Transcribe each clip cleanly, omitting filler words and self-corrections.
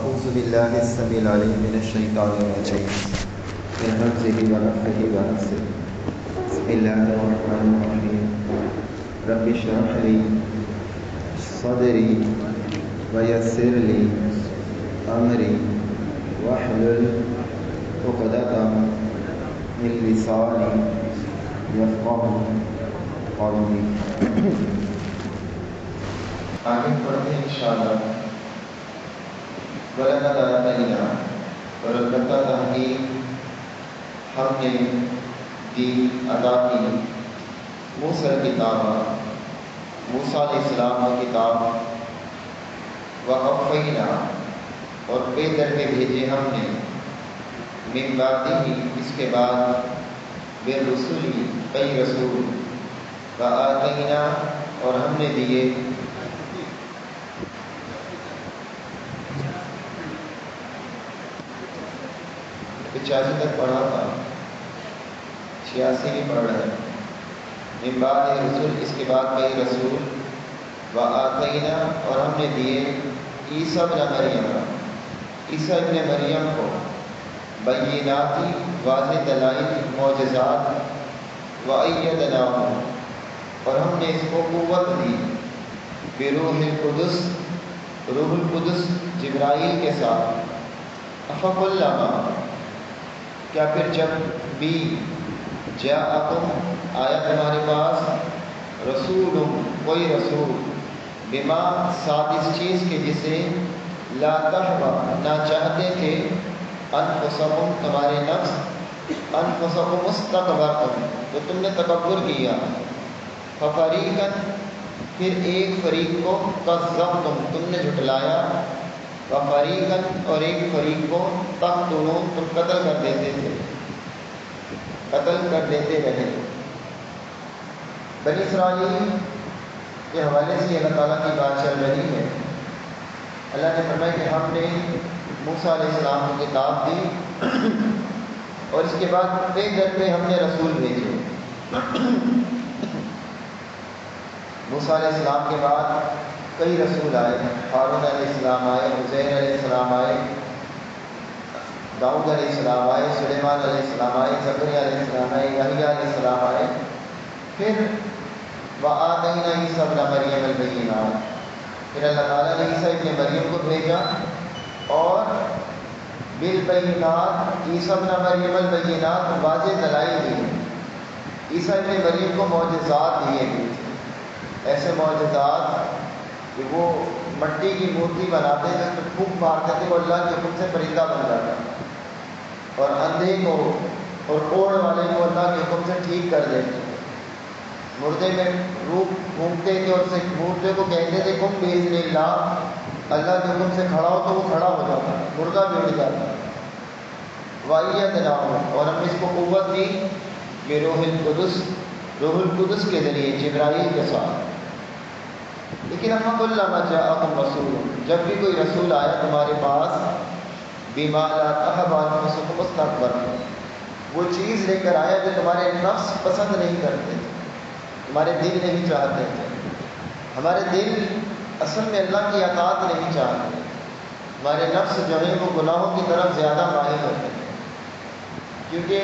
أعوذ بالله السميع العليم من الشيطان الرجيم من همزه ونفخه ونفثه بسم الله الرحمن الرحيم رب اشرح لي صدري ويسر لي أمري واحلل عقدة من لساني يفقهوا قولي. آگے پڑھتے ہیں انشاءاللہ. ولقد آتینا، اور البتہ تحقیق ہم نے دی عطا کی موسیٰ الکتاب، موسیٰ علیہ السلام کی کتاب، وقفینا، اور پے کر کے بھیجے ہم نے من بعدہ، اس کے بعد بالرسل، کئی رسول، وآتینا، اور ہم نے دیے پچاسی تک پڑھا تھا، 86 بھی پڑھ رہے ہیں. من بعد رسول، اس کے بعد کئی رسول، وآتینا، اور ہم نے دیے عیسیٰ ابن مریم، عیسیٰ ابن مریم کو بیناتی، واضح دلائل، معجزات، وأیدناہ، اور ہم نے اس کو قوت دی بروح القدس، روح القدس جبرائیل کے ساتھ. افکلما، کیا پھر جب بھی جاءکم، آیا تمہارے پاس رسول، کوئی رسول، بما، ساتھ اس چیز کے جسے لا تہوی، نہ چاہتے تھے انفسکم، تمہارے نفس، انفسکم استکبرتم، تو تم نے تکبر کیا. ففریقا، پھر ایک فریق کو کذبتم، تم نے جھٹلایا. وفریقا، اور ایک فریق کو تقتلون، تم قتل کر دیتے تھے، قتل کر دیتے رہے. بنی اسرائیل کے حوالے سے اللہ تعالیٰ کی بات چل رہی ہے. اللہ نے فرمایا کہ ہم نے موسیٰ علیہ السلام کو کتاب دی، اور اس کے بعد پے در پہ ہم نے رسول بھیجے. موسیٰ علیہ السلام کے بعد کئی رسول آئے. ہارون علیہ السلام آئے، عزیر علیہ السلام آئے، داؤد علیہ السلام آئے، سلیمان علیہ السلام آئے، زکریا علیہ السلام آئے، یحییٰ علیہ السلام آئے. پھر وآتینا عیسیٰ ابن مریم البینات، پھر اللہ تعالیٰ نے عیسیٰ ابن مریم کو بھیجا، اور بالبینات، عیسیٰ ابن مریم البینات، واضح دلائل دیے. عیسیٰ ابن مریم کو معجزات دیے گئے تھے، ایسے معجزات کہ وہ مٹی کی مورتی بناتے تھے تو پھونک مارتے تھے، وہ اللہ کے حکم سے پرندہ بن جاتا، اور اندھے کو اور کوڑ والے کو اللہ کے حکم سے ٹھیک کر دیتے. مردے میں روح پھونکتے تھے اور مردے کو کہتے تھے قم بإذن اللہ، اللہ کے حکم سے کھڑا ہو تو وہ کھڑا ہو جاتا، مردہ بھی اٹھ جاتا. وأیدناہ، اور ہم نے اس کو قوت دی بروح القدس، روح القدس کے ذریعے، جبرائیل کے ساتھ. لیکن افکلما جاءکم رسول، جب بھی کوئی رسول آیا تمہارے پاس، بما لا تہوی انفسکم استکبرتم، وہ چیز لے کر آیا جو تمہارے نفس پسند نہیں کرتے تھے، تمہارے دل نہیں چاہتے تھے. ہمارے دل اصل میں اللہ کی اطاعت نہیں چاہتے، ہمارے نفس جو ہے وہ گناہوں کی طرف زیادہ مائل ہوتے ہیں، کیونکہ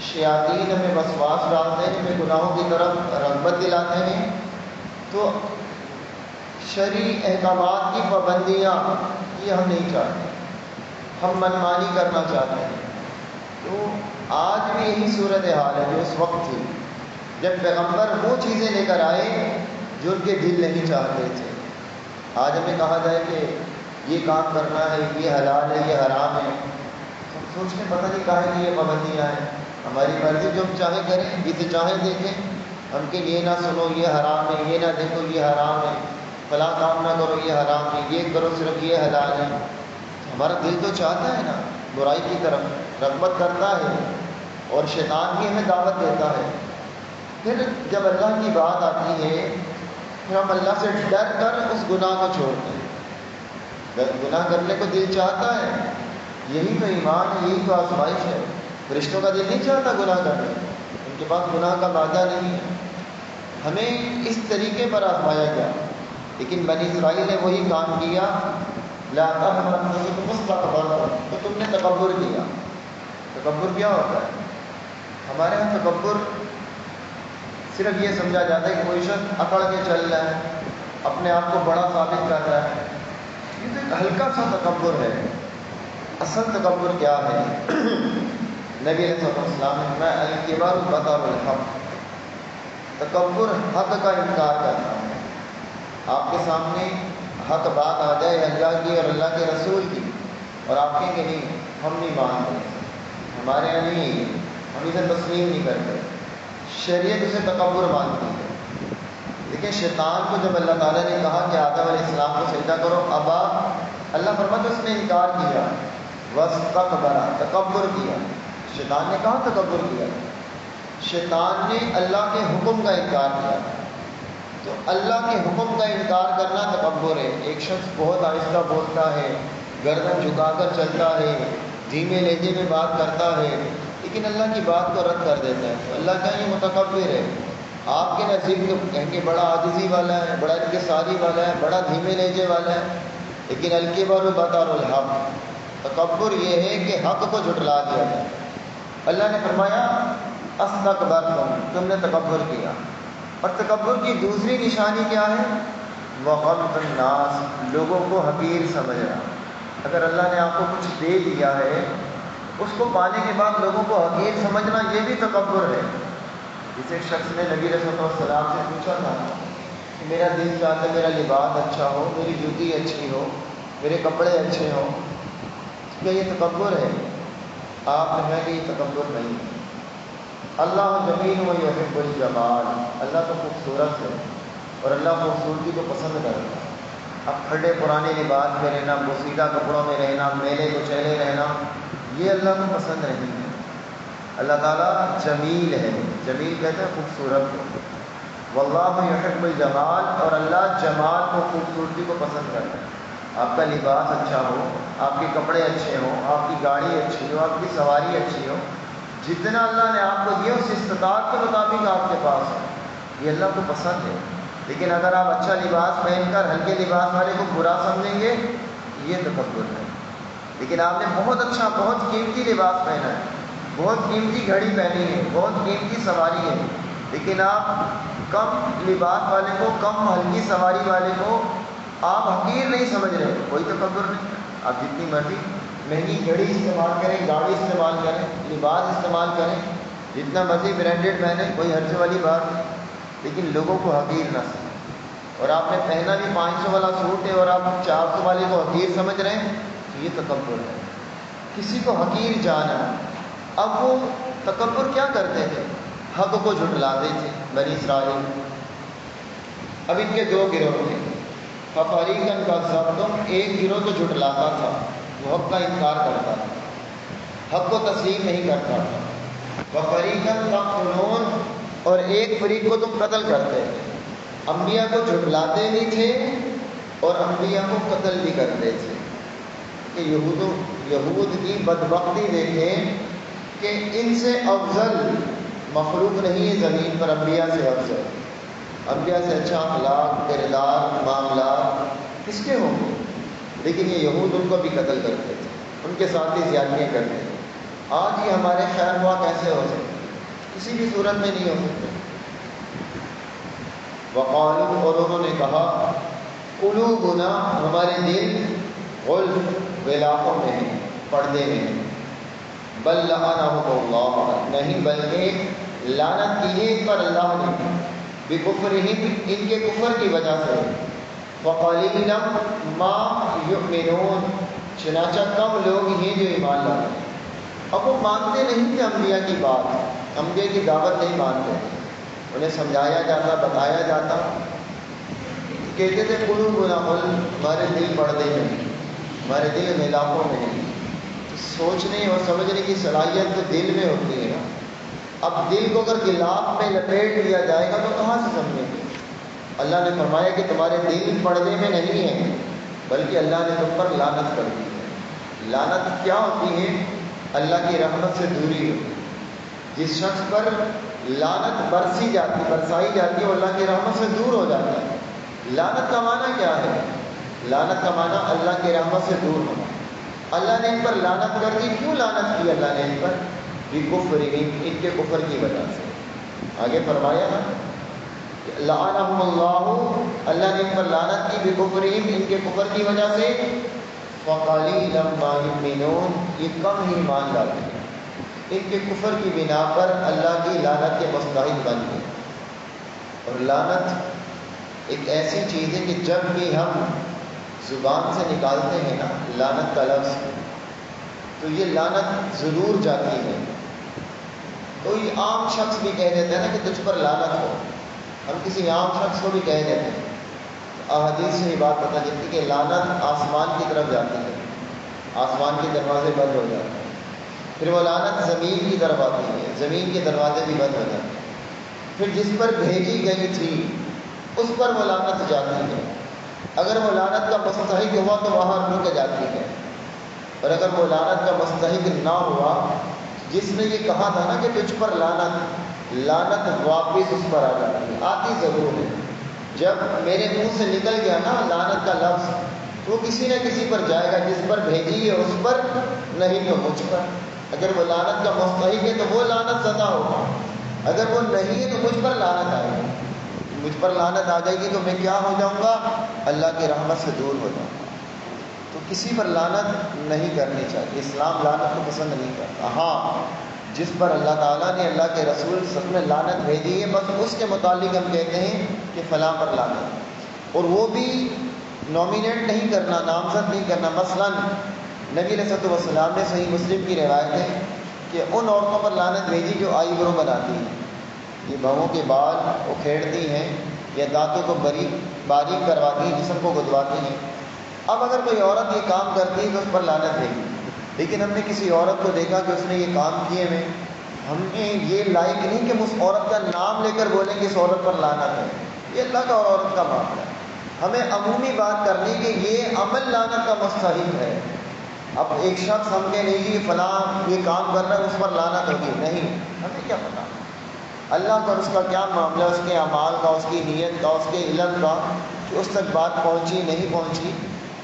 شیاطین ہمیں وسواس ڈالتے ہیں، ہمیں گناہوں کی طرف رغبت دلاتے ہیں. تو شرعی احکامات کی پابندیاں یہ ہم نہیں چاہتے، ہم منمانی کرنا چاہتے ہیں. تو آج بھی یہی صورتحال ہے جو اس وقت تھی جب پیغمبر وہ چیزیں لے کر آئے جو ان کے دل نہیں چاہتے تھے. آج ہمیں کہا جائے کہ یہ کام کرنا ہے، یہ حلال ہے، یہ حرام ہے، ہم سوچنے پتہ نہیں کہا ہے کہ یہ پابندیاں ہیں. ہماری مرضی جو ہم چاہیں کریں، جسے چاہیں دیکھیں. ہم کہ یہ نہ سنو یہ حرام ہے، یہ نہ دیکھو یہ حرام ہے، فلاں کام نہ کرو یہ حرام ہے، یہ کرو صرف یہ حلال ہے. ہمارا دل تو چاہتا ہے نا، برائی کی طرف رغبت کرتا ہے، اور شیطان بھی ہمیں دعوت دیتا ہے. پھر جب اللہ کی بات آتی ہے پھر ہم اللہ سے ڈر کر اس گناہ کو چھوڑتے ہیں. گناہ کرنے کو دل چاہتا ہے، یہی تو ایمان ہے، یہی تو آزمائش ہے. فرشتوں کا دل نہیں چاہتا گناہ کرنے، ان کے پاس گناہ کا مادہ نہیں ہے. ہمیں اس طریقے پر آزمایا گیا. لیکن بنی اسرائیل نے وہی کام کیا لا تحمل مستقبر، تو تم نے تکبر کیا۔ تکبر کیا ہوتا ہے؟ ہمارے یہاں تکبر صرف یہ سمجھا جاتا ہے کہ کوئی شخص اکڑ کے چل رہا ہے، اپنے آپ کو بڑا ثابت کر رہا ہے، یہ تو ایک ہلکا سا تکبر ہے۔ اصل تکبر کیا ہے؟ نبی علیہ السلام نے فرمایا الکبر بطر الحق، تکبر حق کا انکار کرنا ہے۔ آپ کے سامنے حق بات آ جائے اللہ کی اور اللہ کے رسول کی، اور آپ کہیں کہ نہیں ہم نہیں مانتے، ہمارے یہاں نہیں، ہم اسے تسلیم نہیں کرتے، شریعت اسے تکبر مانتی ہے۔ لیکن شیطان کو جب اللہ تعالیٰ نے کہا کہ آدم علیہ السلام کو سجدہ کرو، ابا، اللہ فرماتا اس نے انکار کیا، واستکبر، تکبر کیا۔ شیطان نے کہاں تکبر کیا؟ شیطان نے اللہ کے حکم کا انکار کیا۔ تو اللہ کے حکم کا انکار کرنا تکبر ہے۔ ایک شخص بہت آہستہ بولتا ہے، گردن جھکا کر چلتا ہے، دھیمے لہجے میں بات کرتا ہے، لیکن اللہ کی بات کو رد کر دیتا ہے، تو اللہ کا یہ متکبر ہے۔ آپ کے نزدیک تو کہیں گے بڑا عاجزی والا ہے، بڑا انکساری والا ہے، بڑا دھیمے لہجے والا ہے، لیکن الکبر بطر الحق، تکبر یہ ہے کہ حق کو جھٹلا دیا جائے۔ اللہ نے فرمایا استکبرتم، تم نے تکبر کیا۔ اور تکبر کی دوسری نشانی کیا ہے؟ وغمط الناس، لوگوں کو حقیر سمجھنا۔ اگر اللہ نے آپ کو کچھ دے دیا ہے، اس کو پانے کے بعد لوگوں کو حقیر سمجھنا، یہ بھی تکبر ہے۔ جس ایک شخص نے نبی رسول اللہ علیہ وسلم سے پوچھا تھا کہ میرا دل چاہتا ہے میرا لباس اچھا ہو، میری جوتی اچھی ہو، میرے کپڑے اچھے ہوں، کیا یہ تکبر ہے؟ آپ نے کہا کہ یہ تکبر نہیں ہے۔ اللہ جمیل و یحب الجمال، اللہ تو خوبصورت ہے اور اللہ خوبصورتی کو پسند کرتا ہے۔ اب پھٹے پرانے لباس میں رہنا، بوسیدہ کپڑوں میں رہنا، میلے کچیلے رہنا، یہ اللہ کو پسند نہیں ہے۔ اللہ تعالیٰ جمیل ہے، جمیل کہتے ہیں خوبصورت کو، واللہ یحب الجمال، اور اللہ جمال کو، خوبصورتی کو پسند کرتا ہے۔ آپ کا لباس اچھا ہو، آپ کے کپڑے اچھے ہوں، آپ کی گاڑی اچھی ہو، آپ کی سواری اچھی ہو، جتنا اللہ نے آپ کو دیا اس استطاعت کے مطابق آپ کے پاس ہے، یہ اللہ کو پسند ہے۔ لیکن اگر آپ اچھا لباس پہن کر ہلکے لباس والے کو برا سمجھیں گے، یہ تکبر ہے۔ لیکن آپ نے بہت اچھا، بہت قیمتی لباس پہنا ہے، بہت قیمتی گھڑی پہنی ہے، بہت قیمتی سواری ہے، لیکن آپ کم لباس والے کو، کم ہلکی سواری والے کو آپ حقیر نہیں سمجھ رہے، کوئی تکبر نہیں۔ آپ جتنی مرضی مہنگی گھڑی استعمال کریں، گاڑی استعمال کریں، لباس استعمال کریں، جتنا مرضی برانڈیڈ پہنیں، کوئی حرج والی بات نہیں، لیکن لوگوں کو حقیر نہ سمجھیں۔ اور آپ نے پہنا بھی 500 والا سوٹ ہے اور آپ 400 والے کو حقیر سمجھ رہے ہیں، تو یہ تکبر ہے، کسی کو حقیر جانا۔ اب وہ تکبر کیا کرتے تھے؟ حق کو جھٹلاتے تھے بنی اسرائیل۔ اب ان کے دو گروہ تھے، فَفَرِيقًا كَذَّبْتُمْ، ایک گروہ تو جھٹلاتا تھا، وہ حق کا انکار کرتا تھا، حق کو تسلیم نہیں کرتا تھا۔ وَفَرِيقًا تَقْتُلُونَ، اور ایک فریق کو تم قتل کرتے تھے۔ انبیاء کو جھٹلاتے بھی تھے اور انبیاء کو قتل بھی کرتے تھے۔ کہ یہود کی بدبختی دیکھیں کہ ان سے افضل مخلوق نہیں ہے زمین پر، انبیاء سے افضل، انبیاء سے اچھا اخلاق، کردار، معاملات کس کے ہوں گے؟ لیکن یہ یہود ان کو بھی قتل کرتے تھے، ان کے ساتھ ہی زیادتیاں کرتے تھے۔ آج ہی ہمارے خیر خواہ کیسے ہو سکتے؟ کسی بھی صورت میں نہیں ہو سکتے۔ وقالوا، اور انہوں نے کہا، قلوبنا، ہمارے دل، غلف، غلافوں میں ہیں، پردے میں ہیں، بل لعنہم اللہ، نہیں بلکہ لعنت کی ہے پر اللہ نے، بکفرہم، ان کے کفر کی وجہ سے، فقلیلا ما یؤمنون، چنانچہ کم لوگ ہیں جو ایمان لاتے ہیں۔ اب وہ مانتے نہیں تھے انبیاء کی بات، انبیاء کی دعوت نہیں مانتے، انہیں سمجھایا جاتا، بتایا جاتا، کہتے تھے قلوبنا غلف، ہمارے دل پردے میں، ہمارے دل غلافوں میں ہیں۔ سوچنے اور سمجھنے کی صلاحیت تو دل میں ہوتی ہے۔ اب دل کو اگر غلاف میں لپیٹ لیا جائے گا تو کہاں سے سمجھیں گے؟ اللہ نے فرمایا کہ تمہارے دل پردے میں نہیں ہیں، بلکہ اللہ نے تم پر لعنت کر دی ہے۔ لعنت کیا ہوتی ہے؟ اللہ کی رحمت سے دوری ہوتی ہے۔ جس شخص پر لعنت برسائی جاتی ہے، وہ اللہ کی رحمت سے دور ہو جاتا ہے۔ لعنت کا معنی کیا ہے؟ لعنت کا معنی اللہ کی رحمت سے دور ہونا. اللہ نے ان پر لعنت کر دی. کیوں لعنت کی اللہ نے ان پر؟ بکفرہم، ان کے کفر کی وجہ سے. آگے فرمایا نا لعنہم اللہ، اللہ نے ان پر لعنت کی بکفرہم، ان کے کفر کی وجہ سے. فقلیلا ما یؤمنون، یہ کم ہی ایمان لاتے ہیں. ان کے کفر کی بنا پر اللہ کی لعنت کے مستحق بن گئے. اور لعنت ایک ایسی چیز ہے کہ جب بھی ہم زبان سے نکالتے ہیں نا لعنت کا لفظ، تو یہ لعنت ضرور جاتی ہے. کوئی عام شخص بھی کہہ دیتا ہے نا کہ تجھ پر لعنت ہو، ہم کسی عام شخص کو بھی کہہ دیتے ہیں. احادیث سے یہ بات پتہ چلتی کہ لعنت آسمان کی طرف جاتی ہے، آسمان کے دروازے بند ہو جاتے ہیں. پھر وہ لعنت زمین کی طرف آتی ہے، زمین کے دروازے بھی بند ہو جاتے ہیں. پھر جس پر بھیجی گئی تھی اس پر وہ لعنت جاتی ہے. اگر وہ لعنت کا مستحق ہوا تو وہاں رک جاتی ہے، اور اگر وہ لعنت کا مستحق نہ ہوا، جس نے یہ کہا تھا نا کہ تجھ پر لعنت واپس اس پر آ جاتی ہے. آتی ضرور ہے. جب میرے منہ سے نکل گیا نا لعنت کا لفظ، تو کسی نہ کسی پر جائے گا. جس پر بھیجی ہے اس پر، نہیں تو مجھ پر. اگر وہ لعنت کا مستحق ہے تو وہ لعنت زدہ ہوگا، اگر وہ نہیں ہے تو مجھ پر لعنت آئے گی. مجھ پر لعنت آ جائے گی تو میں کیا ہو جاؤں گا؟ اللہ کی رحمت سے دور ہو جاؤں گا. تو کسی پر لعنت نہیں کرنی چاہیے. اسلام لعنت کو پسند نہیں کرتا. ہاں، جس پر اللہ تعالیٰ نے اللہ کے رسول سب میں لعنت بھیجی ہے، بس اس کے متعلق ہم کہتے ہیں کہ فلاں پر لعنت. اور وہ بھی نامینیٹ نہیں کرنا، نامزد نہیں کرنا. مثلا نبی علیہ السلام نے صحیح مسلم کی روایت ہے کہ ان عورتوں پر لعنت بھیجی جو آئی برو بناتی ہیں. یہ بہووں کے بال اکھیڑتی ہیں یا دانتوں کو باریک کرواتی ہیں، جسم کو گدواتی ہیں. اب اگر کوئی عورت یہ کام کرتی ہے تو اس پر لعنت بھیجی. لیکن ہم نے کسی عورت کو دیکھا کہ اس نے یہ کام کیے ہوئے، ہم نے یہ لائق نہیں کہ ہم اس عورت کا نام لے کر بولیں کہ اس عورت پر لعنت ہے. یہ اللہ کا اور عورت کا معاملہ ہے. ہمیں عمومی بات کرنی کہ یہ عمل لعنت کا مستحق ہے. اب ایک شخص ہم کہہ نہیں کہ فلاں یہ کام کر رہا ہے اس پر لعنت ہوگی، نہیں، ہمیں کیا پتا اللہ پر اس کا کیا معاملہ، اس کے اعمال کا، اس کی نیت کا، اس کے علم کا، کہ اس تک بات پہنچی نہیں پہنچی.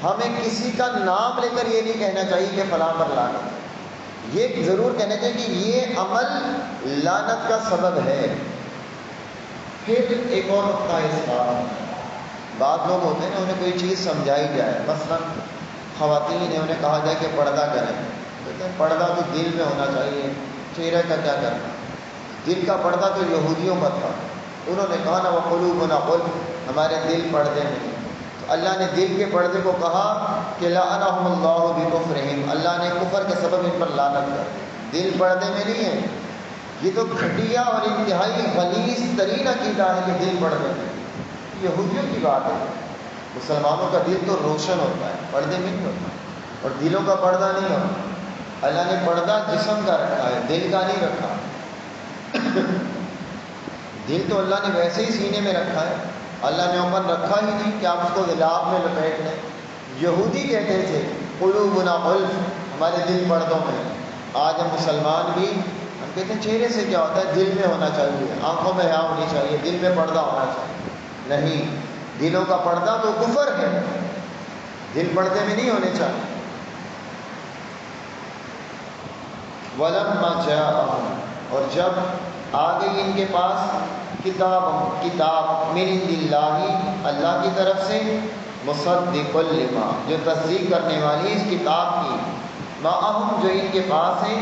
ہمیں کسی کا نام لے کر یہ نہیں کہنا چاہیے کہ فلاں پر لعنت ہے. یہ ضرور کہنا چاہیے کہ یہ عمل لعنت کا سبب ہے. پھر ایک اور نقطہ ہے اس بات. بعض لوگ ہوتے ہیں نا، انہیں کوئی چیز سمجھائی جائے، مثلا خواتین ہیں، انہیں کہا جائے کہ پردہ کریں. کہتے ہیں پردہ تو دل میں ہونا چاہیے، چہرے کا کیا کرنا. دل کا پردہ تو یہودیوں کا تھا. انہوں نے کہا نا وقلوبنا غلف، ہمارے دل پردے میں نہیں. تو اللہ نے دل کے پردے کو کہا کہ لعنہم اللہ بکفرہم، اللہ نے کفر کے سبب ان پر لعنت کر دی. دل پردے میں نہیں ہے. یہ تو گھٹیا اور انتہائی غلیظ ترین عقیدہ ہے کہ دل پردے میں. یہودیوں کی بات ہے. مسلمانوں کا دل تو روشن ہوتا ہے، پردے میں نہیں ہوتا، اور دلوں کا پردہ نہیں ہوتا. اللہ نے پردہ جسم کا رکھا ہے، دل کا نہیں رکھا. دل تو اللہ نے ویسے ہی سینے میں رکھا ہے، اللہ نے اوپر رکھا ہی نہیں کہ آپ اس کو غلاف میں لپیٹ لیں. یہودی کہتے تھے قلوبنا غلف، ہمارے دل پردوں میں. آج ہم مسلمان بھی ہم کہتے ہیں چہرے سے کیا ہوتا ہے، دل میں ہونا چاہیے، آنکھوں میں حیا ہونی چاہیے، دل میں پردہ ہونا چاہیے. نہیں، دلوں کا پردہ تو کفر ہے، دل پردے میں نہیں ہونے چاہیے. وَلَمَّا جَاءَهُمْ، اور جب آ گئی ان کے پاس کتاب من عند اللہ، اللہ کی طرف سے، مصدق لما، جو تصدیق کرنے والی اس کتاب کی، معہم، جو ان کے پاس ہے،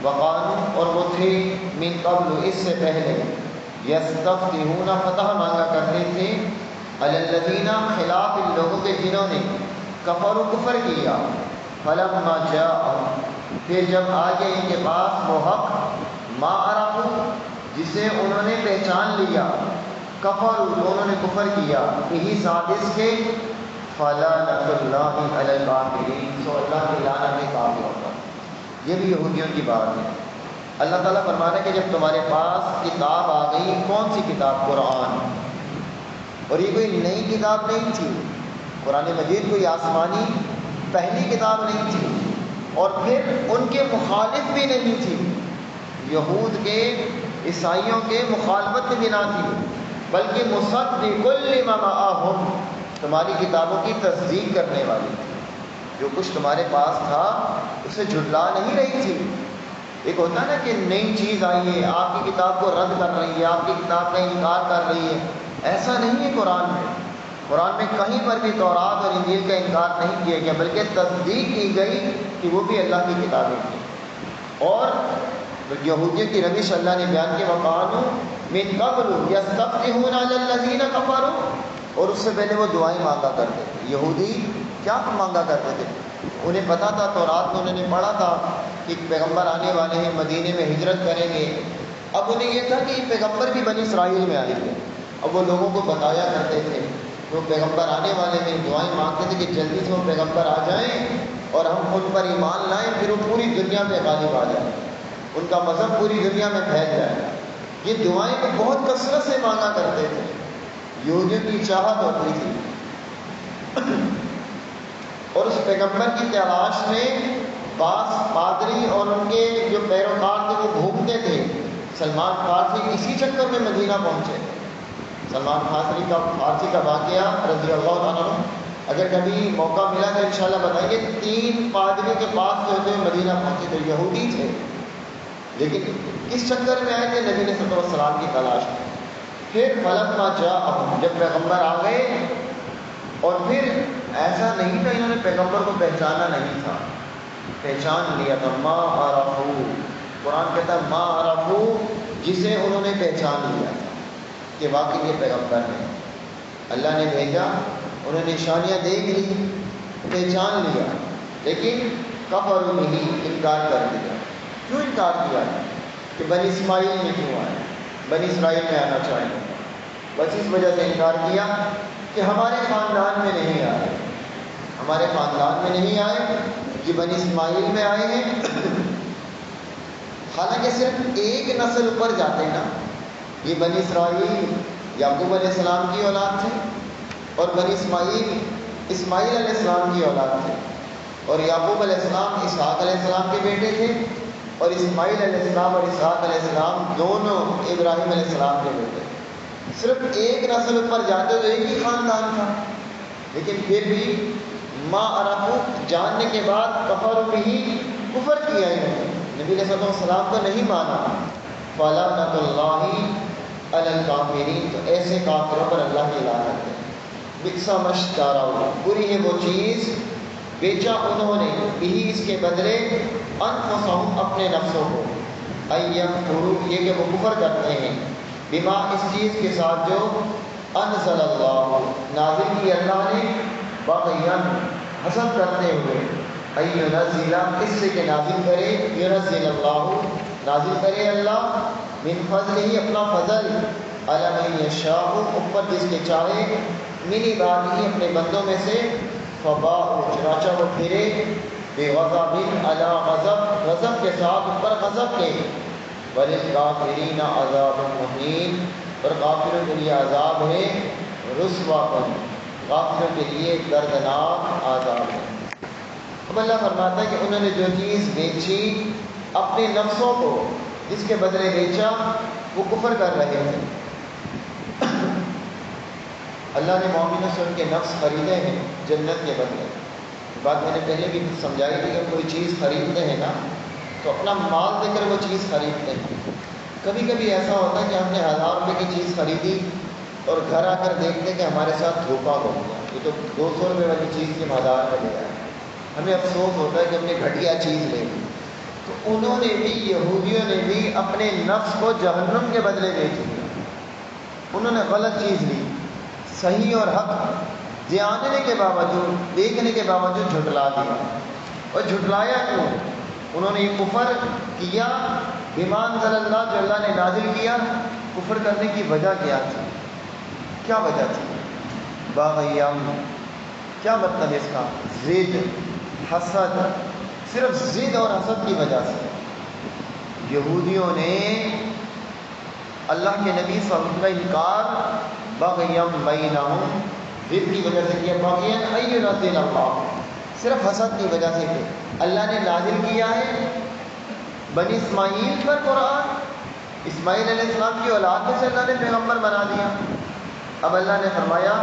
وقالوا، اور وہ تھے، من قبل، اس سے پہلے، یستفتحون، فتح مانگا کرتے تھے، علی الذین، خلاف ان لوگوں کے جنہوں نے کفروا، کفر کیا. فلما جاءہم، پھر جب آ گئے ان کے پاس وہ حق، ما عرفوا، جسے انہوں نے پہچان لیا، کفروا، جو انہوں نے کفر کیا، یہی ساتھ اس کے، فلعنۃ اللہ علی الکافرین، سو اللہ کی لعنت ہے کافروں پر. یہ بھی یہودیوں کی بات ہے. اللہ تعالیٰ فرمانا ہے کہ جب تمہارے پاس کتاب آ گئی، کون سی کتاب؟ قرآن. اور یہ کوئی نئی کتاب نہیں تھی، قرآن مجید کوئی آسمانی پہلی کتاب نہیں تھی، اور پھر ان کے مخالف بھی نہیں تھی. یہود کے، عیسائیوں کے مخالفت کی بنا تھی، بلکہ مصدق لما معہم، تمہاری کتابوں کی تصدیق کرنے والی تھی، جو کچھ تمہارے پاس تھا اسے جھٹلا نہیں رہی تھی۔ ایک ہوتا ہے نا کہ نئی چیز آئی ہے، آپ کی کتاب کو رد کر رہی ہے، آپ کی کتاب کا انکار کر رہی ہے، ایسا نہیں ہے قرآن میں۔ قرآن میں کہیں پر بھی تورات اور انجیل کا انکار نہیں کیا گیا، بلکہ تصدیق کی گئی کہ وہ بھی اللہ کی کتابیں تھیں۔ اور یہودیوں کی روش اللہ نے بیان کی، وَقَالُوا مِن قَبْلُ يَسْتَفْتِحُونَ عَلَى الَّذِينَ كَفَرُوا، اور اس سے پہلے وہ دعائیں مانگا کرتے تھے۔ یہودی کیا مانگا کرتے تھے؟ انہیں پتا تھا، تورات میں انہوں نے پڑھا تھا کہ پیغمبر آنے والے ہیں، مدینے میں ہجرت کریں گے۔ اب انہیں یہ تھا کہ یہ پیغمبر بھی بنی اسرائیل میں آئے گے۔ اب وہ لوگوں کو بتایا کرتے تھے وہ پیغمبر آنے والے ہیں، دعائیں مانگتے تھے کہ جلدی سے وہ پیغمبر آ جائیں اور ہم ان پر ایمان لائیں، پھر وہ پوری دنیا میں غالب آ جائیں، ان کا مذہب پوری دنیا میں پھیل جائے۔ یہ دعائیں کو بہت کثرت سے مانگا کرتے تھے، یہودیوں کی چاہت ہوتی تھی۔ اور اس پیغمبر کی تلاش میں بعض پادری اور ان کے جو پیروکار تھے وہ بھوکتے تھے۔ سلمان فارسی اسی چکر میں مدینہ پہنچے۔ سلمان فارسی کا واقعہ رضی اللہ عنہ، اگر کبھی موقع ملا تو انشاءاللہ بتائیں گے۔ 3 پادریوں کے پاس جو تھے مدینہ پہنچے تھے، یہودی تھے، لیکن کس چکر میں آئے تھے؟ نبی صلی اللہ علیہ وسلم کی تلاش میں۔ پھر فلما جاءہم، جب پیغمبر آ گئے، اور پھر ایسا نہیں تھا انہوں نے پیغمبر کو پہچانا نہیں تھا، پہچان لیا تھا۔ ما عرفو، قرآن کہتا ہے ما عرفو، جسے انہوں نے پہچان لیا تھا کہ واقعی یہ پیغمبر ہے، اللہ نے بھیجا، انہوں نے نشانیاں دیکھ لی، پہچان لیا، لیکن کفروا بہ، انکار کر دیا۔ کیوں انکار کیا؟ کہ بنی اسماعیل میں کیوں آئے، بنی اسرائیل میں آنا چاہیے، بس اس وجہ سے انکار کیا کہ ہمارے خاندان میں نہیں آئے، ہمارے خاندان میں نہیں آئے، یہ بنی اسماعیل میں آئے ہیں۔ حالانکہ صرف ایک نسل اوپر جاتے نا، یہ بنی اسرائیل یعقوب علیہ السلام کی اولاد تھے، اور بنی اسماعیل علیہ السلام کی اولاد تھے، اور یعقوب علیہ السلام اسحاق علیہ السلام کے بیٹے تھے، اور اسماعیل علیہ السلام اور اسحاق علیہ السلام دونوں ابراہیم علیہ السلام کے بیٹے۔ صرف ایک نسل اوپر جاتے تو ایک ہی خاندان تھا، لیکن پھر بھی ما عرفو، جاننے کے بعد کفر بھی، کفر کیا انہوں نے، نبی علیہ السلام کو نہیں مانا۔ فلعنۃ اللہ علی الکافرین، تو ایسے کافروں پر اللہ کی لعنت ہے۔ بئس ما اشتروا، بری ہے وہ چیز بیچا انہوں نے، بھی اس کے بدلے، انفسہم، اپنے نفسوں کو، ان یکفروا، یہ کہ وہ کفر کرتے ہیں، بما، اس چیز کے ساتھ جو انزل اللہ، نازل کی اللہ نے، بغیا، حسد کرتے ہوئے، ان ینزل، اس سے کہ نازل کرے، ینزل اللہ، نازل کرے اللہ، من فضل ہی، اپنا فضل، علی من یشاء، اوپر جس کے چاہے، من عبادہ، اپنے بندوں میں سے، فباءوا، چنانچہ وہ پھرے، بغضب علی غضب، غضب کے ساتھ اوپر غضب کے، وللکافرین عذاب مہین، اور کافروں کے لیے عذاب ہے رسوا کن، کافروں کے لیے دردناک عذاب ہے۔ اب اللہ فرماتا ہے کہ انہوں نے جو چیز بیچی اپنے نفسوں کو، جس کے بدلے بیچا، وہ کفر کر رہے تھے۔ اللہ نے مومنوں سے ان کے نفس خریدے ہیں جنت کے بدلے۔ بات میں نے پہلے بھی سمجھائی تھی کہ کوئی چیز خریدتے ہیں نا تو اپنا مال دے کر وہ چیز خریدتے ہیں۔ کبھی کبھی ایسا ہوتا ہے کہ ہم نے 1000 روپے کی چیز خریدی اور گھر آ کر دیکھتے کہ ہمارے ساتھ دھوکہ ہو گیا، یہ تو 200 روپے والی چیز کی 1000 کا لے آئے، ہمیں افسوس ہوتا ہے کہ ہم نے گھٹیا چیز لے لی۔ تو انہوں نے بھی، یہودیوں نے بھی اپنے نفس کو جہنم کے بدلے بیچ دیا۔ انہوں نے غلط چیز لی، صحیح اور حق جاننے کے باوجود، دیکھنے کے باوجود جھٹلا دیا۔ اور جھٹلایا کیوں؟ انہوں نے یہ کفر کیا بما انزل اللہ، جو اللہ نے نازل کیا۔ کفر کرنے کی وجہ کیا تھی؟ کیا وجہ تھی؟ باغیم، کیا مطلب ہے اس کا؟ ضد، حسد، صرف ضد اور حسد کی وجہ سے یہودیوں نے اللہ کے نبی صلی اللہ علیہ وسلم کا انکار باغیم بینہم، ضد کی وجہ سے کیا۔ باغین ان ینزل اللہ، صرف حسد کی وجہ سے کہ اللہ نے نازل کیا ہے بنی اسماعیل پر قرآن، اسماعیل علیہ السلام کی اولاد میں سے اللہ نے پیغمبر بنا دیا۔ اب اللہ نے فرمایا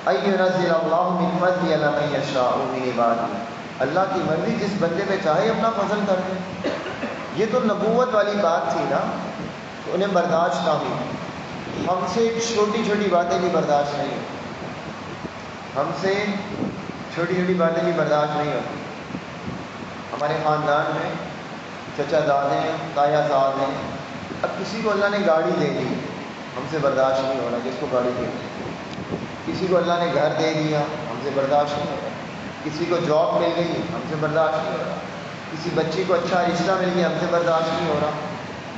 اَيُّنَزِّلَ اللَّهُ مِن فَضْلِهِ عَلَىٰ مَن يَشَاءُ مِنْ عِبَادِهِ، اللہ کی مرضی جس بندے پہ چاہے اپنا فضل کر دے۔ یہ تو نبوت والی بات تھی نا، تو انہیں برداشت نہ ہوئی۔ ہم سے چھوٹی چھوٹی باتیں بھی برداشت نہیں ہوتی، ہم سے چھوٹی چھوٹی باتیں بھی برداشت نہیں ہوتی۔ ہمارے خاندان میں چچا زادے ہیں، تایا زاد ہیں، اب کسی کو اللہ نے گاڑی دے دی، ہم سے برداشت نہیں ہو رہا جس کو گاڑی دے دی۔ کسی کو اللہ نے گھر دے دیا، ہم سے برداشت نہیں ہو رہا۔ کسی کو جاب مل گئی، ہم سے برداشت نہیں ہو رہا۔ کسی بچی کو اچھا رشتہ مل گیا، ہم سے برداشت نہیں ہو رہا۔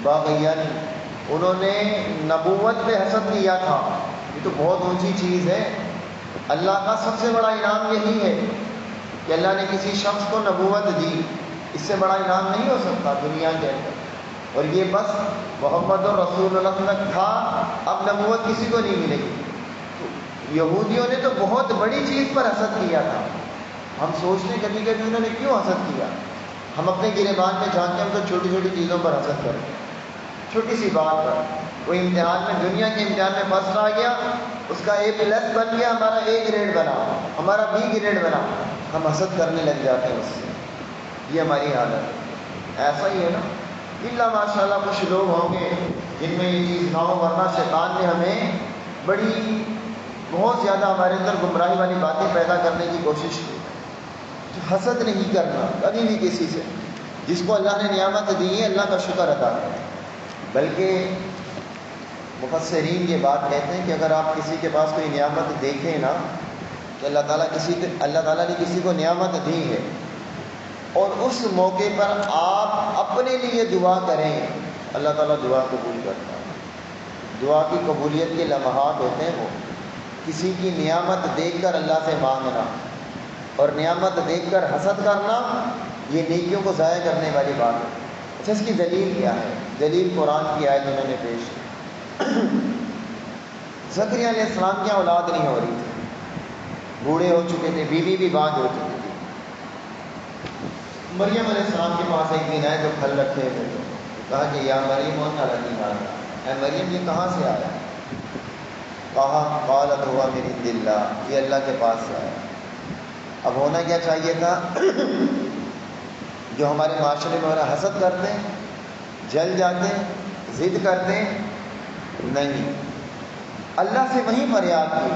باغیان انہوں نے نبوت پہ حسد کیا تھا، یہ تو بہت اونچی چیز ہے۔ اللہ کا سب سے بڑا انعام یہی ہے کہ اللہ نے کسی شخص کو نبوت دی، اس سے بڑا انعام نہیں ہو سکتا دنیا کے اندر۔ اور یہ بس محمد رسول اللہ تک تھا، اب نبوت کسی کو نہیں ملے گی۔ یہودیوں نے تو بہت بڑی چیز پر حسد کیا تھا۔ ہم سوچتے ہیں کبھی کبھی انہوں نے کیوں حسد کیا۔ ہم اپنے گریبان میں جھانکیں، ہم تو چھوٹی چھوٹی چیزوں پر حسد کریں، چھوٹی سی بات پر۔ کوئی امتحان میں، دنیا کے امتحان میں فرسٹ آ گیا، اس کا A+ بن گیا، ہمارا A گریڈ بنا، ہمارا B گریڈ بنا، ہم حسد کرنے لگ جاتے ہیں اس سے۔ یہ ہماری حالت ہے، ایسا ہی ہے نا۔ الا ماشاء اللہ کچھ لوگ ہوں گے جن میں یہ چیز نہ ہو، ورنہ شیطان نے ہمیں بڑی بہت زیادہ ہمارے اندر گمراہی والی باتیں پیدا کرنے کی کوشش کی۔ تو حسد نہیں کرنا کبھی بھی کسی سے، جس کو اللہ نے نعمت دی ہے اللہ کا شکر ادا کریں۔ بلکہ مفسرین یہ بات کہتے ہیں کہ اگر آپ کسی کے پاس کوئی نعمت دیکھیں نا کہ اللہ تعالیٰ نے کسی کو نعمت دی ہے اور اس موقع پر آپ اپنے لیے دعا کریں، اللہ تعالیٰ دعا قبول کرتا ہے۔ دعا کی قبولیت کے لمحات ہوتے ہیں وہ کسی کی نعمت دیکھ کر اللہ سے مانگنا، اور نعمت دیکھ کر حسد کرنا یہ نیکیوں کو ضائع کرنے والی بات ہے۔ اچھا، اس کی دلیل کیا ہے؟ دلیل قرآن کی آیت انہوں نے پیش کی۔ زکریا علیہ السلام کی اولاد نہیں ہو رہی تھی، بوڑھے ہو چکے تھے، بیوی بھی باندھ ہو چکی تھی۔ مریم علیہ السلام کے پاس ایک دن آئے تو پھل رکھے ہوئے تھے، کہا کہ یا مریم اے مریم یہ کہاں سے آیا؟ کہا قالت ہوا من عند اللہ، یہ اللہ کے پاس سے آیا۔ اب ہونا کیا چاہیے تھا؟ جو ہمارے معاشرے میں حسد کرتے ہیں، جل جاتے ہیں، ضد کرتے ہیں، نہیں، اللہ سے وہیں فریاد کی۔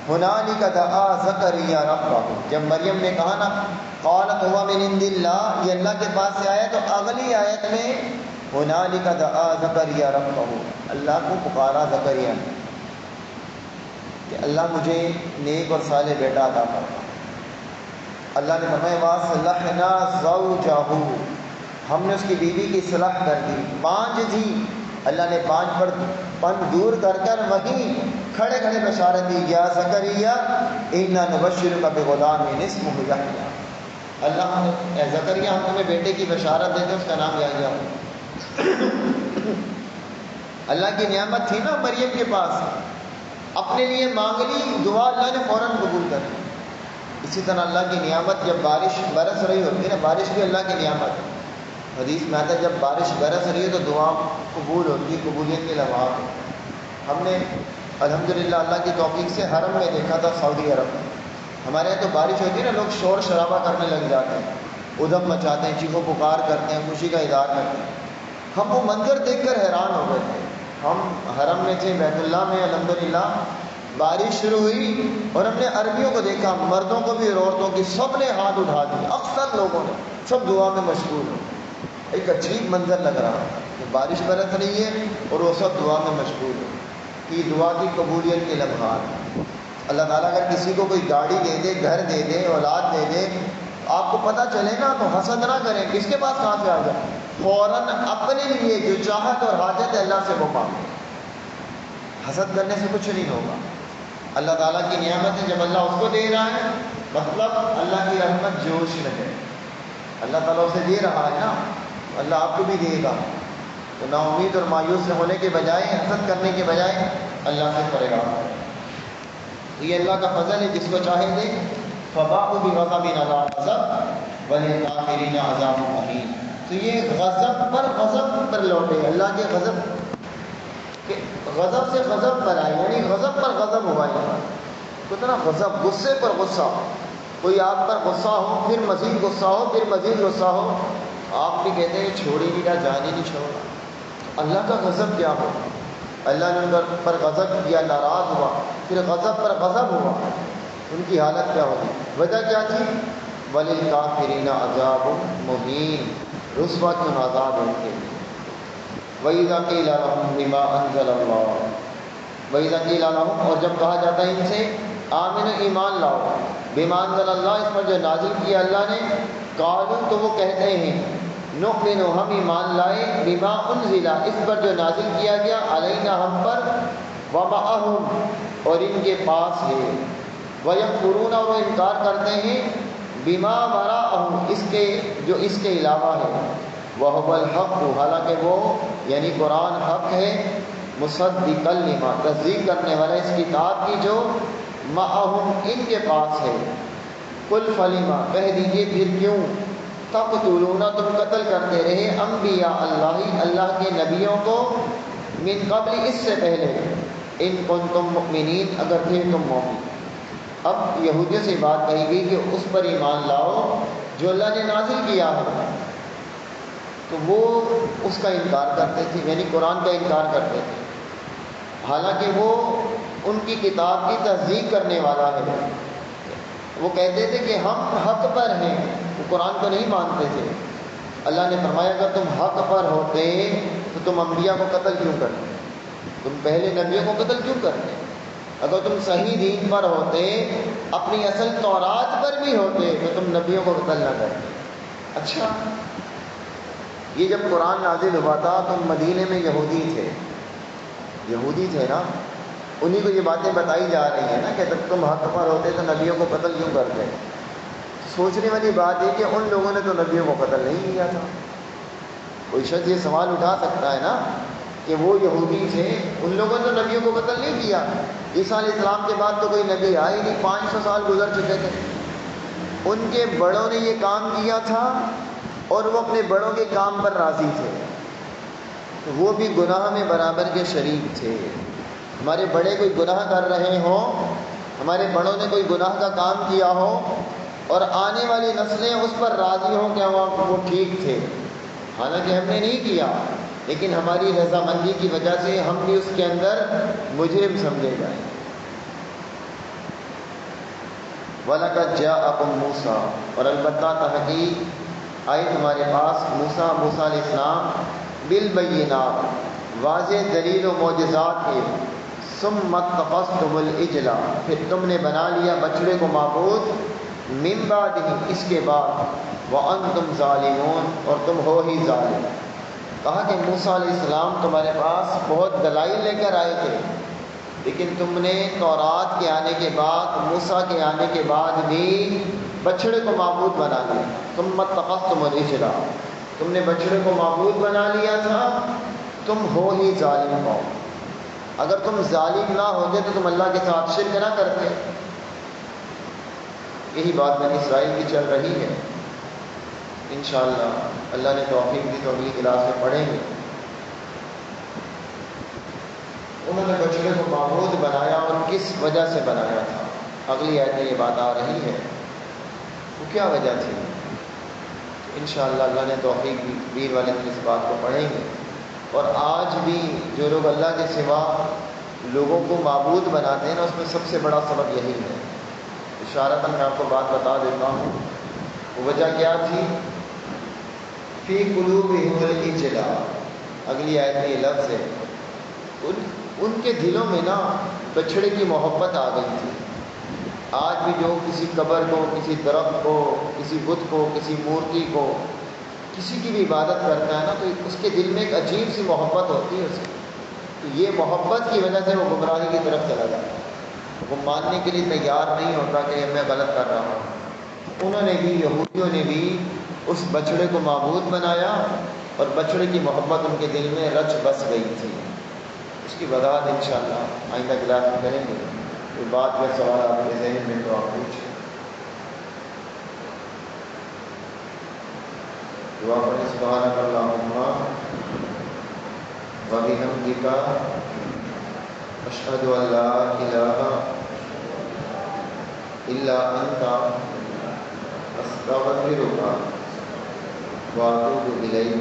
ہنالک دعا زکریا ربہ، جب مریم نے کہا نا قالت ہوا من عند اللہ، یہ اللہ کے پاس سے آیا، تو اگلی آیت میں ہنالک دعا زکریا ربہ، اللہ کو پکارا زکریا نے کہ اللہ مجھے نیک اور صالح بیٹا عطا فرما۔ اللہ نے فرمایا وَأَصْلَحْنَا زَوْجَهُ، ہم نے اس کی بیوی کی اصلاح کر دی۔ بانجھ تھی، اللہ نے بانجھ پر پن دور کر کر وہیں کھڑے کھڑے بشارت دی، یا زکریا اِنَّا نُبَشِّرُكَ بِغُلَامٍ اسْمُهُ یحییٰ، اللہ نے اے زکریا ہم تمہیں بیٹے کی بشارت دیتے ہیں، اس کا نام یحییٰ۔ اللہ کی نعمت تھی نا مریم کے پاس، اپنے لیے مانگ لی، دعا اللہ نے فوراً قبول کر لی۔ اسی طرح اللہ کی نعمت جب بارش برس رہی ہوتی ہے نا، بارش بھی اللہ کی نعمت ہے۔ حدیث میں آتا ہے جب بارش برس رہی ہے تو دعا قبول ہوتی ہے، قبولیت کے لمحات ہوتے ہیں۔ ہم نے الحمدللہ اللہ کی توفیق سے حرم میں دیکھا تھا، سعودی عرب میں۔ ہمارے یہاں تو بارش ہوتی ہے نا، لوگ شور شرابہ کرنے لگ جاتے ہیں، ادھم مچاتے ہیں، چیخو پکار کرتے ہیں، خوشی کا اظہار کرتے ہیں۔ ہم وہ منظر دیکھ کر حیران ہو گئے تھے۔ ہم حرم میں تھے، بیت اللہ میں، الحمدللہ بارش شروع ہوئی اور ہم نے عربیوں کو دیکھا، مردوں کو بھی اور عورتوں کی، سب نے ہاتھ اٹھا دیے، اکثر لوگوں نے، سب دعا میں مشغول ہو۔ ایک عجیب منظر لگ رہا کہ بارش برس رہی ہے اور وہ سب دعا میں مشغول ہو۔ کہ دعا کی قبولیت کے لمحات۔ اللہ تعالیٰ اگر کسی کو کوئی گاڑی دے دے، گھر دے دے، اولاد دے دے، آپ کو پتہ چلے نا تو حسد نہ کریں، کس کے پاس کہاں سے آ جائے، فوراً اپنے لیے جو چاہت اور حاجت ہے اللہ سے وہ مانگیں۔ حسد کرنے سے کچھ نہیں ہوگا۔ اللہ تعالیٰ کی نعمت ہے، جب اللہ اس کو دے رہا ہے مطلب اللہ کی رحمت جوش میں ہے، اللہ تعالیٰ اسے دے رہا ہے نا، اللہ آپ کو بھی دے گا۔ تو نا امید اور مایوس ہونے کے بجائے، حسد کرنے کے بجائے اللہ سے پرہیز کریں۔ تو یہ اللہ کا فضل ہے، جس کو چاہے دے۔ فَبَاءُوا بِغَضَبٍ عَلَىٰ غَضَبٍ وَلِلْكَافِرِينَ عَذَابٌ مُهِينٌ۔ تو یہ غضب پر لوٹے، اللہ کے غضب سے غضب پر آئے، یعنی غضب پر غضب ہوا ہے۔ کتنا غضب، غصے پر غصہ، کوئی آپ پر غصہ ہو پھر مزید غصہ ہو پھر مزید غصہ ہو، آپ بھی کہتے ہیں چھوڑ ہی نہیں رہا، جان ہی نہیں چھوڑا۔ اللہ کا غضب کیا ہو، اللہ نے ان پر غضب کیا، ناراض ہوا، پھر غضب پر غضب ہوا، ان کی حالت کیا ہوگی؟ وجہ کیا تھی؟ وَلِلْكَافِرِينَ عَذَابٌ مُّهِينٌ، رسوا کن عذاب ان کے لیے۔ وَإِذَا قِيلَ لَهُمْ بِمَا أَنزَلَ اللَّهُ، وَإِذَا قِيلَ لَهُمْ، اور جب کہا جاتا ہے ان سے آمنوا ایمان لاؤ، بِمَا أَنزَلَ اللَّهُ، اس پر جو نازل کیا اللہ نے، قالوا تو وہ کہتے ہیں، نؤمن ہم ایمان لائے، بما انزل اس پر جو نازل کیا گیا، علینا ہم پر، ومعہم اور ان کے پاس ہے، ویکفرون اور وہ انکار کرتے ہیں، بما وراءہ اس کے جو اس کے علاوہ ہے، وہو الحق حالانکہ وہ یعنی قرآن حق ہے، مصدقا لما تصدیق کرنے والا اس کتاب کی جو معہم ان کے پاس ہے۔ قل فلما کہہ دیجئے پھر کیوں، تقتلون تم قتل کرتے رہے، انبیاء اللہ اللہ کے نبیوں کو، من قبل اس سے پہلے، ان کنتم مؤمنین اگر تھے تم مومن۔ اب یہودیوں سے بات کہی گئی کہ اس پر ایمان لاؤ جو اللہ نے نازل کیا ہے، تو وہ اس کا انکار کرتے تھے، یعنی قرآن کا انکار کرتے تھے، حالانکہ وہ ان کی کتاب کی تصدیق کرنے والا ہے۔ وہ کہتے تھے کہ ہم حق پر ہیں، وہ قرآن کو نہیں مانتے تھے۔ اللہ نے فرمایا اگر تم حق پر ہوتے تو تم انبیاء کو قتل کیوں کرتے، تم پہلے نبیوں کو قتل کیوں کرتے؟ اگر تم صحیح دین پر ہوتے، اپنی اصل تورات پر بھی ہوتے، تو تم نبیوں کو قتل نہ کرتے۔ اچھا، یہ جب قرآن نازل ہوا تھا تو مدینے میں یہودی تھے نا، انہی کو یہ باتیں بتائی جا رہی ہیں نا کہ جب تم حق پر ہوتے تو نبیوں کو قتل کیوں کرتے۔ سوچنے والی بات ہے کہ ان لوگوں نے تو نبیوں کو قتل نہیں کیا تھا۔ کوئی شخص یہ سوال اٹھا سکتا ہے نا کہ وہ یہودی تھے، ان لوگوں نے تو نبیوں کو قتل نہیں کیا، عیسیٰ علیہ السلام کے بعد تو کوئی نبی آئے نہیں، 500 سال گزر چکے تھے، ان کے بڑوں نے یہ کام کیا تھا اور وہ اپنے بڑوں کے کام پر راضی تھے، تو وہ بھی گناہ میں برابر کے شریک تھے۔ ہمارے بڑے کوئی گناہ کر رہے ہوں، ہمارے بڑوں نے کوئی گناہ کا کام کیا ہو اور آنے والی نسلیں اس پر راضی ہوں کہ وہ ٹھیک تھے، حالانکہ ہم نے نہیں کیا، لیکن ہماری رضامندی کی وجہ سے ہم بھی اس کے اندر مجرم سمجھے جائیں۔ وَلَقَدْ جَاءَكُم مُوسَىٰ اور البتہ تحقیق آئی تمہارے پاس موسیٰ علیہ السلام، بالبینات واضح دلیل و معجزات کے، ثم اتخذتم العجل پھر تم نے بنا لیا بچڑے کو معبود، من بعدہ اس کے بعد، وانتم ظالمون اور تم ہو ہی ظالم۔ کہا کہ موسیٰ علیہ السلام تمہارے پاس بہت دلائل لے کر آئے تھے، لیکن تم نے تورات کے آنے کے بعد، موسیٰ کے آنے کے بعد بھی بچڑے کو معبود بنا لیا۔ ثم اتخذتم العجل تم نے بچڑے کو معبود بنا لیا تھا، تم ہو ہی ظالم ہو۔ اگر تم ظالم نہ ہوتے تو تم اللہ کے ساتھ شرک نہ کرتے۔ یہی بات بنی اسرائیل کی چل رہی ہے۔ انشاءاللہ اللہ نے توفیق دی تو اگلی کلاس میں پڑھیں گے۔ انہوں نے بچڑے کو معبود بنایا اور کس وجہ سے بنایا تھا، اگلی آیت میں یہ بات آ رہی ہے، وہ کیا وجہ تھی۔ انشاءاللہ اللہ نے توفیق دی، ویر والے دن اس بات کو پڑھیں گے۔ اور آج بھی جو لوگ اللہ کے سوا لوگوں کو معبود بناتے ہیں نا، اس میں سب سے بڑا سبب یہی ہے۔ اشارتاً میں آپ کو بات بتا دیتا ہوں، وہ وجہ کیا تھی؟ فی قلوبہم العجل، اگلی آیت میں یہ لفظ ہے، ان کے دلوں میں نا بچڑے کی محبت آ گئی تھی۔ آج بھی جو کسی قبر کو، کسی درخت کو، کسی بت کو، کسی مورتی کو، کسی کی بھی عبادت کرتا ہے نا، تو اس کے دل میں ایک عجیب سی محبت ہوتی ہے اسے، تو یہ محبت کی وجہ سے وہ گمراہی کی طرف چلا جاتا ہے، وہ ماننے کے لیے تیار نہیں ہوتا کہ میں غلط کر رہا ہوں۔ انہوں نے بھی، یہودیوں نے بھی اس بچڑے کو معبود بنایا اور بچڑے کی محبت ان کے دل میں رچ بس گئی تھی۔ اس کی وضاحت انشاءاللہ آئندہ کلاس میں کریں گے۔ کوئی بات یا سوال آپ کے ذہن میں تو آپ پوچھیں۔ دعا پڑھیں۔ سبحانک اللہم وبحمدک، اشہد ان لا الہ إلا أنت أستغفرك وأتوب إليك